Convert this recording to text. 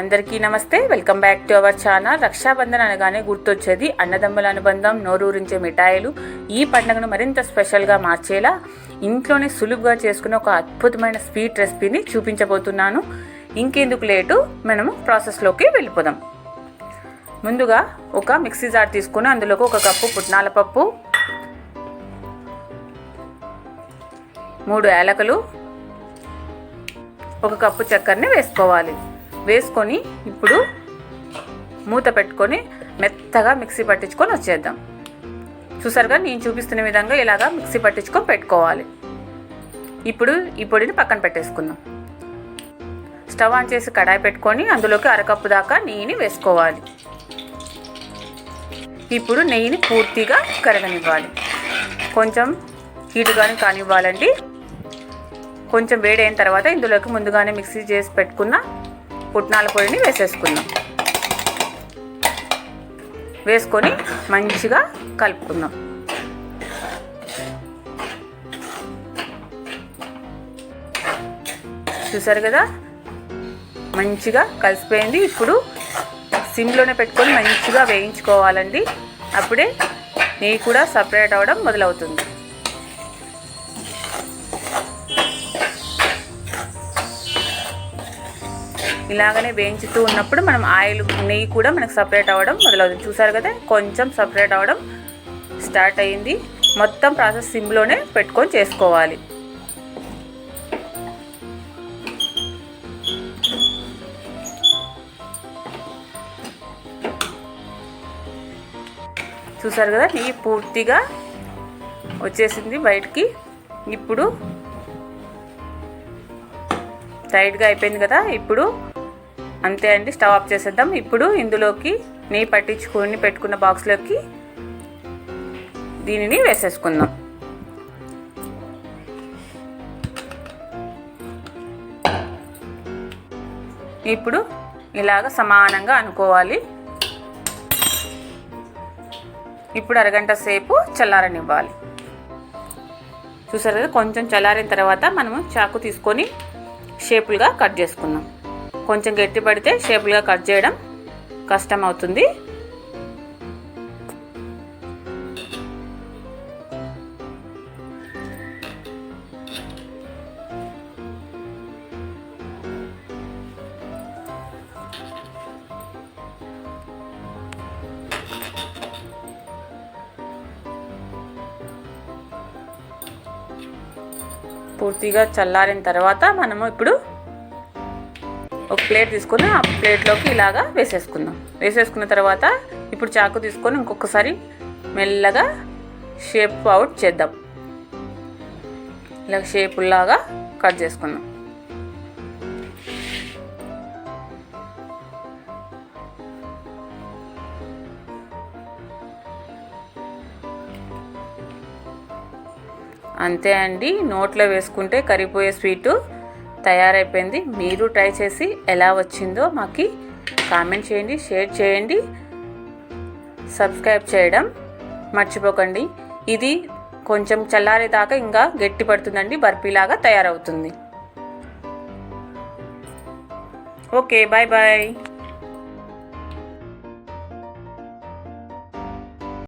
అందరికీ నమస్తే. Welcome back to our channel. Rakshabandhan అనగానే గుర్తొచ్చేది అన్నదమ్ముల అనుబంధం, నోరూరించే మిఠాయిలు. ఈ పండుగను మరింత స్పెషల్గా మార్చేలా ఇంట్లోనే సులువుగా చేసుకునే ఒక అద్భుతమైన స్వీట్ రెసిపీని చూపించబోతున్నాను. ఇంకెందుకు లేటు, మనము ప్రాసెస్లోకి వెళ్ళిపోదాం. ముందుగా ఒక మిక్సీ జార్ తీసుకుని అందులోకి 1 కప్పు పుట్నాల పప్పు, 3 యాలకులు, 1 కప్పు చక్కెరని వేసుకోవాలి. వేసుకొని ఇప్పుడు మూత పెట్టుకొని మెత్తగా మిక్సీ పట్టించుకొని వచ్చేద్దాం. చూసారుగా నేను చూపిస్తున్న విధంగా ఇలాగా మిక్సీ పట్టించుకొని పెట్టుకోవాలి. ఇప్పుడు ఈ పొడిని పక్కన పెట్టేసుకుందాం. స్టవ్ ఆన్ చేసి కడాయి పెట్టుకొని అందులోకి 1/2 కప్పు దాకా నెయ్యిని వేసుకోవాలి. ఇప్పుడు నెయ్యిని పూర్తిగా కరగనివ్వాలి. కొంచెం హీటుగానే కానివ్వాలండి. కొంచెం వేడైన తర్వాత ఇందులోకి ముందుగానే మిక్సీ చేసి పెట్టుకున్న పుట్నాల పొడిని వేసేసుకుందాం. వేసుకొని మంచిగా కలుపుకుందాం. చూసారు కదా, మంచిగా కలిసిపోయింది. ఇప్పుడు సిమ్లోనే పెట్టుకొని మంచిగా వేయించుకోవాలండి. అప్పుడే నెయ్యి కూడా సపరేట్ అవ్వడం మొదలవుతుంది. ఇలాగనే వేయించుతూ ఉన్నప్పుడు మనం నెయ్యి కూడా మనకు సపరేట్ అవ్వడం మొదలవుతుంది. చూసారు కదా, కొంచెం సపరేట్ అవ్వడం స్టార్ట్ అయ్యింది. మొత్తం ప్రాసెస్ సిమ్లోనే పెట్టుకొని చేసుకోవాలి. చూసారు కదా, నెయ్యి పూర్తిగా వచ్చేసింది బయటికి. ఇప్పుడు టైట్గా అయిపోయింది కదా. ఇప్పుడు అంతే అండి, స్టవ్ ఆఫ్ చేసేద్దాం. ఇప్పుడు ఇందులోకి నెయ్యి పట్టించుకొని పెట్టుకున్న బాక్స్లోకి దీనిని వేసేసుకుందాం. ఇప్పుడు ఇలాగ సమానంగా అనుకోవాలి. ఇప్పుడు 1 గంట సేపు చల్లారనివ్వాలి. చూసారు కదా, కొంచెం చల్లారిన తర్వాత మనము చాకు తీసుకొని షేపులుగా కట్ చేసుకుందాం. కొంచెం గట్టి పడితే షేపులుగా కట్ చేయడం కష్టం అవుతుంది. పూర్తిగా చల్లారిన తర్వాత మనము ఇప్పుడు ఒక ప్లేట్ తీసుకొని ఆ ప్లేట్లోకి ఇలాగా వేసేసుకుందాం. వేసేసుకున్న తర్వాత ఇప్పుడు చాకు తీసుకొని ఇంకొకసారి మెల్లగా షేప్ అవుట్ చేద్దాం. ఇలా షేపులాగా కట్ చేసుకుందాం. అంతే అండి, నోట్లో వేసుకుంటే కరిగిపోయే స్వీటు తయారైపోయింది. మీరు ట్రై చేసి ఎలా వచ్చిందో మాకు కామెంట్ చేయండి, షేర్ చేయండి, సబ్స్క్రైబ్ చేయడం మర్చిపోకండి. ఇది కొంచెం చల్లారేదాకా ఇంకా గట్టి పడుతుందండి, బర్ఫీలాగా తయారవుతుంది. Okay, bye bye.